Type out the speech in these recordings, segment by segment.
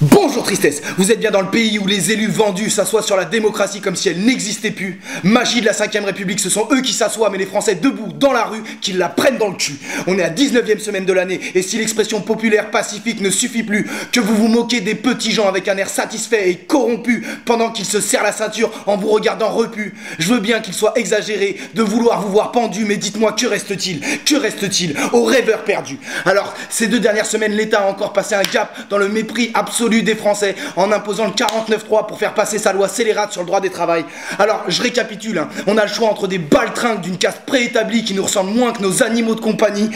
Bonjour tristesse, vous êtes bien dans le pays où les élus vendus s'assoient sur la démocratie comme si elle n'existait plus. Magie de la 5ème République, ce sont eux qui s'assoient mais les Français debout dans la rue qui la prennent dans le cul. On est à 19e semaine de l'année et si l'expression populaire pacifique ne suffit plus, que vous vous moquez des petits gens avec un air satisfait et corrompu pendant qu'ils se serrent la ceinture en vous regardant repu, je veux bien qu'il soit exagéré de vouloir vous voir pendu, mais dites-moi que reste-t-il? Que reste-t-il aux rêveurs perdus? Alors, ces 2 dernières semaines, l'État a encore passé un cap dans le mépris absolu des Français en imposant le 49.3 pour faire passer sa loi scélérate sur le droit des travail. Alors je récapitule, on a le choix entre des baltringues d'une caste préétablie qui nous ressemble moins que nos animaux de compagnie.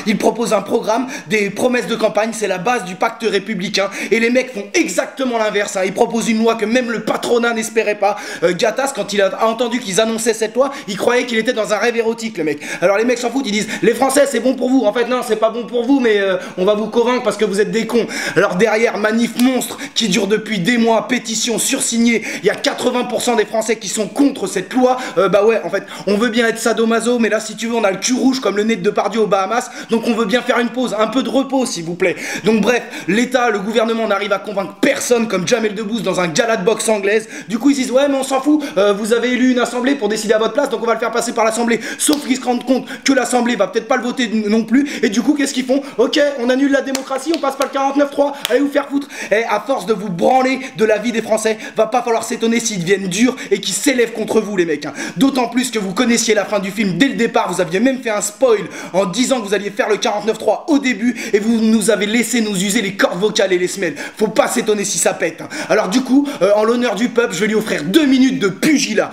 Ils proposent un programme, des promesses de campagne, c'est la base du pacte républicain et les mecs font exactement l'inverse. Ils proposent une loi que même le patronat n'espérait pas. Gattaz, quand il a entendu qu'ils annonçaient cette loi, il croyait qu'il était dans un rêve érotique, le mec. Alors les mecs s'en foutent, ils disent les Français c'est bon pour vous. En fait non, c'est pas bon pour vous, mais on va vous convaincre parce que vous êtes des cons. Alors derrière, manif monstre qui dure depuis des mois, pétition sursignée, il y a 80% des Français qui sont contre cette loi. Bah ouais, en fait, on veut bien être sadomaso, mais là, si tu veux, on a le cul rouge comme le nez de Depardieu aux Bahamas, donc on veut bien faire une pause, un peu de repos, s'il vous plaît. Donc bref, l'État, le gouvernement n'arrive à convaincre personne comme Jamel Debbouze dans un gala de boxe anglaise. Du coup, ils disent, ouais, mais on s'en fout, vous avez élu une assemblée pour décider à votre place, donc on va le faire passer par l'assemblée. Sauf qu'ils se rendent compte que l'assemblée va peut-être pas le voter non plus, et du coup, qu'est-ce qu'ils font? Ok, on annule la démocratie, on passe par le 49.3, allez vous faire foutre. Et à force de vous branler de la vie des Français, va pas falloir s'étonner s'ils deviennent durs et qu'ils s'élèvent contre vous les mecs. D'autant plus que vous connaissiez la fin du film dès le départ, vous aviez même fait un spoil en disant que vous alliez faire le 49.3 au début et vous nous avez laissé nous user les cordes vocales et les semelles. Faut pas s'étonner si ça pète. Alors du coup, en l'honneur du peuple, je vais lui offrir 2 minutes de pugilat.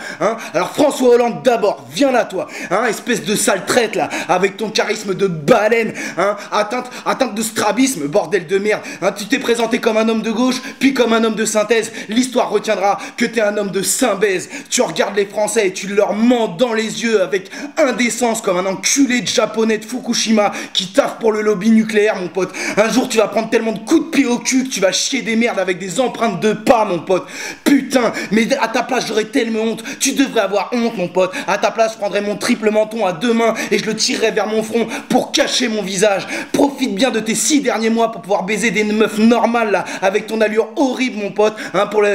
Alors François Hollande d'abord, viens là toi, espèce de sale traite là, avec ton charisme de baleine, atteinte de strabisme, bordel de merde. Tu t'es présenté comme un homme de gauche, puis comme un homme de synthèse, l'histoire retiendra que t'es un homme de Saint-Bèze. Tu regardes les Français et tu leur mens dans les yeux avec indécence comme un enculé de japonais de Fukushima qui taffe pour le lobby nucléaire, mon pote. Un jour, tu vas prendre tellement de coups de pied au cul que tu vas chier des merdes avec des empreintes de pas, mon pote. Putain, mais à ta place, j'aurais tellement honte. Tu devrais avoir honte, mon pote. À ta place, je prendrais mon triple menton à 2 mains et je le tirerais vers mon front pour cacher mon visage. Profite bien de tes 6 derniers mois pour pouvoir baiser des meufs normales, là, avec ton allure horrible, mon pote,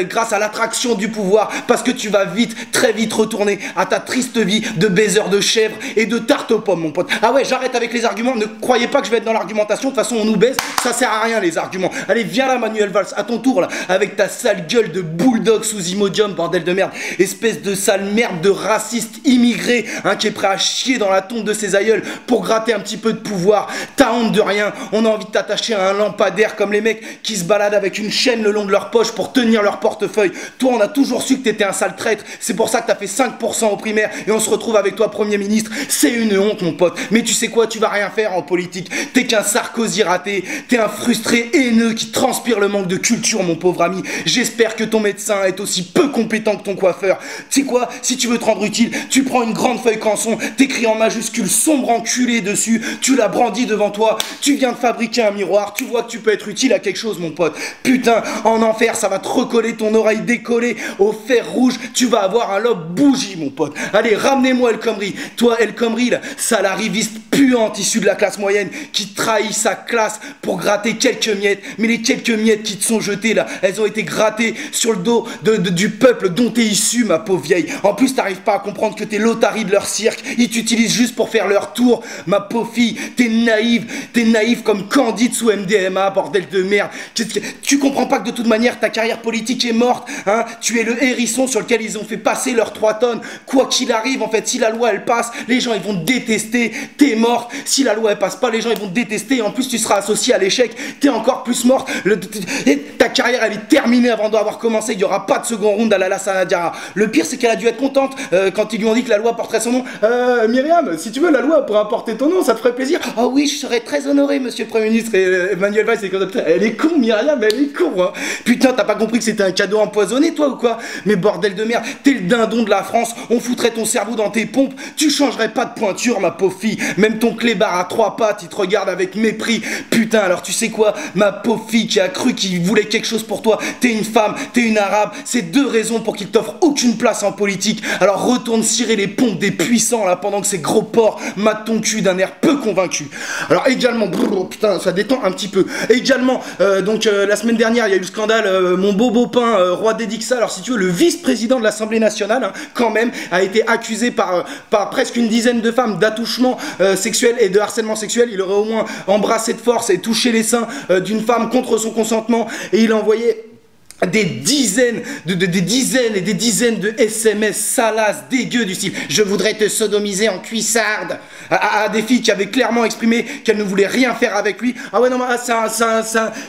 grâce à l'attraction du pouvoir, parce que tu vas vite, très vite retourner à ta triste vie de baiser de chèvre et de tarte aux pommes, mon pote. Ah ouais, j'arrête avec les arguments, ne croyez pas que je vais être dans l'argumentation, de toute façon on nous baise, ça sert à rien les arguments. Allez, viens là Manuel Valls, à ton tour là, avec ta sale gueule de bulldog sous Imodium, bordel de merde, espèce de sale merde de raciste immigré, qui est prêt à chier dans la tombe de ses aïeuls pour gratter un petit peu de pouvoir. T'as honte de rien, on a envie de t'attacher à un lampadaire comme les mecs qui se baladent avec une chaîne le long de leur poche pour tenir leur portefeuille. Toi, on a toujours su que t'étais un sale traître. C'est pour ça que t'as fait 5% aux primaires et on se retrouve avec toi Premier ministre. C'est une honte, mon pote. Mais tu sais quoi, tu vas rien faire en politique. T'es qu'un Sarkozy raté. T'es un frustré haineux qui transpire le manque de culture, mon pauvre ami. J'espère que ton médecin est aussi peu compétent que ton coiffeur. Tu sais quoi, si tu veux te rendre utile, tu prends une grande feuille canson, t'écris en majuscule sombre enculé dessus, tu la brandis devant toi, tu viens de fabriquer un miroir, tu vois que tu peux être utile à quelque chose, mon pote. Putain, en enfer, ça va te recoller ton oreille décollée au fer rouge, tu vas avoir un lobe bougie, mon pote. Allez, ramenez-moi El Khomri. Toi, El Khomri, là, salariviste puante issu de la classe moyenne qui trahit sa classe pour gratter quelques miettes. Mais les quelques miettes qui te sont jetées, là, elles ont été grattées sur le dos du peuple dont t'es issu, ma pauvre vieille. En plus, t'arrives pas à comprendre que t'es l'otarie de leur cirque. Ils t'utilisent juste pour faire leur tour. Ma pauvre fille, t'es naïve comme Candide sous MDMA, bordel de merde. Tu comprends pas que de toute manière, ta carrière politique est morte, Tu es le hérisson sur lequel ils ont fait passer leurs 3 tonnes. Quoi qu'il arrive, en fait, si la loi elle passe, les gens ils vont te détester. T'es morte. Si la loi elle passe pas, les gens ils vont te détester. En plus, tu seras associé à l'échec. T'es encore plus morte. Ta carrière elle est terminée avant d'avoir commencé. Il y aura pas de second round à la Lassana Diarra. Le pire, c'est qu'elle a dû être contente quand ils lui ont dit que la loi porterait son nom. Myriam, si tu veux, la loi pourra porter ton nom, ça te ferait plaisir. Oh oui, je serais très honoré, monsieur le Premier ministre. Et Emmanuel Valls, c'est comme ça. Elle est con, Myriam, elle est con, Putain, t'as pas compris que c'était un cadeau empoisonné, toi, ou quoi? Mais bordel de merde, t'es le dindon de la France, on foutrait ton cerveau dans tes pompes, tu changerais pas de pointure, ma pauvre fille. Même Même ton clébard à 3 pattes, il te regarde avec mépris. Putain, alors tu sais quoi, ma pauvre fille qui a cru qu'il voulait quelque chose pour toi, t'es une femme, t'es une arabe, c'est 2 raisons pour qu'il t'offre aucune place en politique. Alors retourne cirer les pompes des puissants là pendant que ces gros porcs matent ton cul d'un air peu convaincu. Alors également, putain, ça détend un petit peu. Également, la semaine dernière, il y a eu le scandale, mon beau pain, Roi d'Edixa. Alors si tu veux, le vice-président de l'Assemblée nationale, hein, quand même, a été accusé par presque une dizaine de femmes d'attouchement sexuel et de harcèlement sexuel. Il aurait au moins embrassé de force et touché les seins d'une femme contre son consentement, et il a envoyé des dizaines et des dizaines de SMS salaces, dégueux du style « Je voudrais te sodomiser en cuissarde » à des filles qui avaient clairement exprimé qu'elles ne voulaient rien faire avec lui. Ah ouais non,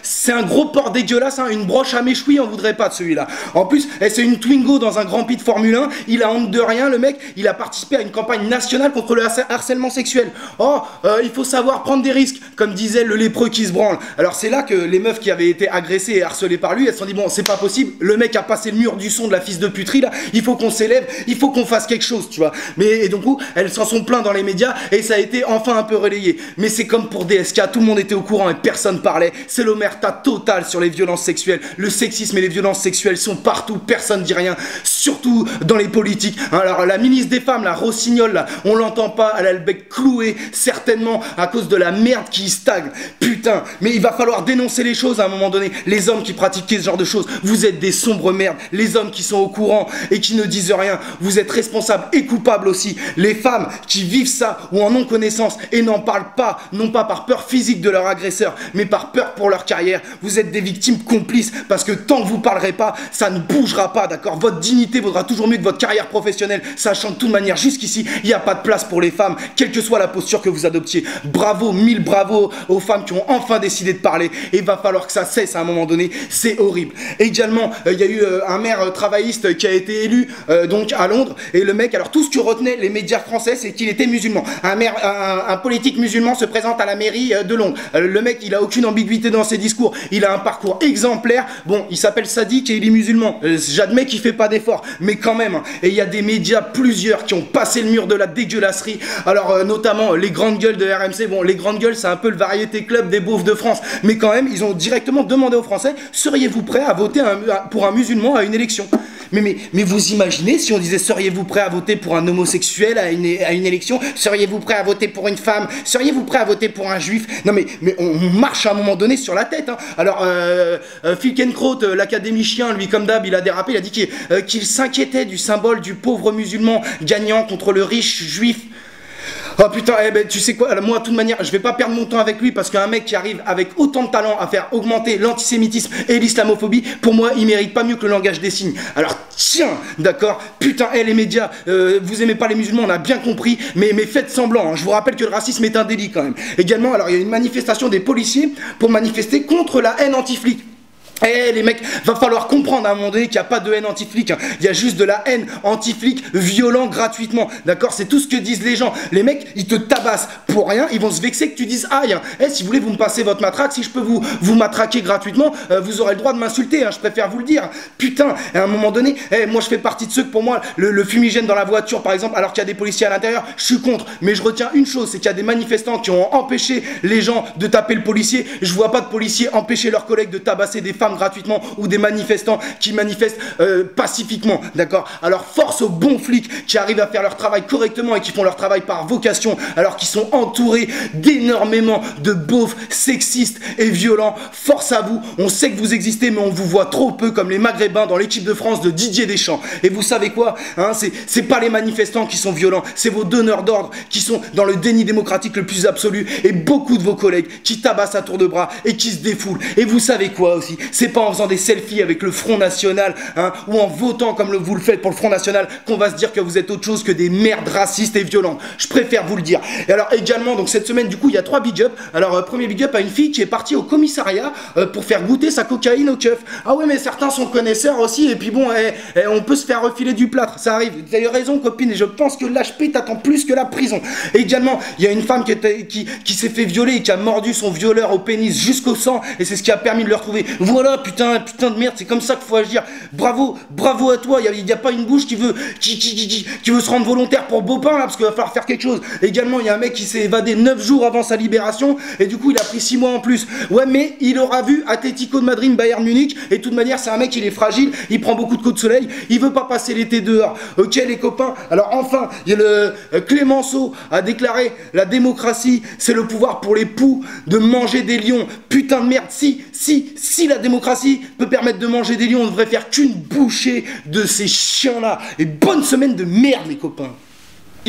c'est un gros porc dégueulasse, hein, une broche à méchoui, on voudrait pas de celui-là. En plus, c'est une Twingo dans un Grand Prix de Formule 1, il a honte de rien, le mec, il a participé à une campagne nationale contre le harcèlement sexuel. Oh, il faut savoir prendre des risques, comme disait le lépreux qui se branle. Alors c'est là que les meufs qui avaient été agressées et harcelées par lui, elles se sont dit bon, c'est pas possible, le mec a passé le mur du son de la fils de puterie là, il faut qu'on s'élève, il faut qu'on fasse quelque chose, tu vois. Et donc elles s'en sont plaintes dans les médias et ça a été enfin un peu relayé. Mais c'est comme pour DSK, tout le monde était au courant et personne parlait. C'est l'omerta totale sur les violences sexuelles. Le sexisme et les violences sexuelles sont partout, personne dit rien, surtout dans les politiques. Alors la ministre des Femmes, la Rossignol là, on l'entend pas, elle a le bec cloué, certainement à cause de la merde qui stagne. Putain, mais il va falloir dénoncer les choses à un moment donné. Les hommes qui pratiquent ce genre de choses, vous êtes des sombres merdes. Les hommes qui sont au courant et qui ne disent rien, vous êtes responsables et coupables aussi. Les femmes qui vivent ça ou en ont connaissance et n'en parlent pas, non pas par peur physique de leur agresseur, mais par peur pour leur carrière, vous êtes des victimes complices parce que tant que vous parlerez pas, ça ne bougera pas, d'accord? Votre dignité vaudra toujours mieux que votre carrière professionnelle, sachant de toute manière jusqu'ici, il n'y a pas de place pour les femmes, quelle que soit la posture que vous adoptiez. Bravo, 1000 bravos aux femmes qui ont enfin décidé de parler, et il va falloir que ça cesse à un moment donné, c'est horrible. Également, il y a eu un maire travailliste qui a été élu donc à Londres, et le mec, alors tout ce que retenaient les médias français, c'est qu'il était musulman. Un politique musulman se présente à la mairie de Londres. Le mec, il a aucune ambiguïté dans ses discours, il a un parcours exemplaire. Bon, il s'appelle Sadiq et il est musulman. J'admets qu'il fait pas d'efforts, mais quand même. Et il y a des médias, plusieurs, qui ont passé le mur de la dégueulasserie. Alors, notamment les grandes gueules de RMC. Bon, les grandes gueules, c'est un peu le variété club des beaufs de France, mais quand même, ils ont directement demandé aux Français, seriez-vous prêts à voter pour un musulman à une élection? Mais vous imaginez si on disait seriez-vous prêt à voter pour un homosexuel à une élection? Seriez-vous prêt à voter pour une femme? Seriez-vous prêt à voter pour un juif? Non mais on marche à un moment donné sur la tête, hein. Alors Filkenkraut, l'académie chien, lui comme d'hab, il a dérapé, il a dit qu'il s'inquiétait du symbole du pauvre musulman gagnant contre le riche juif. Oh putain, tu sais quoi, moi de toute manière, je vais pas perdre mon temps avec lui parce qu'un mec qui arrive avec autant de talent à faire augmenter l'antisémitisme et l'islamophobie, pour moi, il mérite pas mieux que le langage des signes. Alors tiens, d'accord, putain, les médias, vous aimez pas les musulmans, on a bien compris, mais faites semblant, hein. Je vous rappelle que le racisme est un délit quand même. Également, alors il y a une manifestation des policiers pour manifester contre la haine anti-flic. Les mecs, va falloir comprendre à un moment donné qu'il n'y a pas de haine anti-flic, hein. Il y a juste de la haine anti-flic violent gratuitement, d'accord? C'est tout ce que disent les gens. Les mecs, ils te tabassent pour rien, ils vont se vexer que tu dises aïe, hein. Si vous voulez vous me passez votre matraque, si je peux vous matraquer gratuitement, vous aurez le droit de m'insulter, hein, je préfère vous le dire. Putain, à un moment donné, moi je fais partie de ceux que pour moi, le fumigène dans la voiture par exemple, alors qu'il y a des policiers à l'intérieur, je suis contre. Mais je retiens une chose, c'est qu'il y a des manifestants qui ont empêché les gens de taper le policier. Je vois pas de policiers empêcher leurs collègues de tabasser des femmes gratuitement ou des manifestants qui manifestent pacifiquement, d'accord? Alors force aux bons flics qui arrivent à faire leur travail correctement et qui font leur travail par vocation, alors qu'ils sont entourés d'énormément de beaufs sexistes et violents. Force à vous, on sait que vous existez mais on vous voit trop peu comme les Maghrébins dans l'équipe de France de Didier Deschamps. Et vous savez quoi, hein, c'est pas les manifestants qui sont violents, c'est vos donneurs d'ordre qui sont dans le déni démocratique le plus absolu, et beaucoup de vos collègues qui tabassent à tour de bras et qui se défoulent. Et vous savez quoi aussi, c'est pas en faisant des selfies avec le Front National, hein, ou en votant comme vous le faites pour le Front National qu'on va se dire que vous êtes autre chose que des merdes racistes et violentes. Je préfère vous le dire. Et alors également, donc cette semaine du coup il y a 3 big up. Alors premier big up à une fille qui est partie au commissariat pour faire goûter sa cocaïne au keuf. Ah ouais, mais certains sont connaisseurs aussi, et puis bon, on peut se faire refiler du plâtre, ça arrive. Vous avez raison copine, et je pense que l'HP t'attend plus que la prison. Et également, il y a une femme qui s'est fait violer et qui a mordu son violeur au pénis jusqu'au sang, et c'est ce qui a permis de le retrouver. Vous voilà, putain de merde, c'est comme ça qu'il faut agir. Bravo à toi, il n'y a pas une bouche qui veut se rendre volontaire pour Beaupin là, parce qu'il va falloir faire quelque chose. Également, il y a un mec qui s'est évadé 9 jours avant sa libération, et du coup il a pris 6 mois en plus. Ouais, mais il aura vu Atlético de Madrid, Bayern Munich, et de toute manière c'est un mec, il est fragile, il prend beaucoup de coups de soleil, il veut pas passer l'été dehors. Ok les copains, alors enfin, il y a le Clémenceau a déclaré la démocratie, c'est le pouvoir pour les poux de manger des lions. Putain de merde, si la démocratie peut permettre de manger des lions, on devrait faire qu'une bouchée de ces chiens là. Et bonne semaine de merde les copains.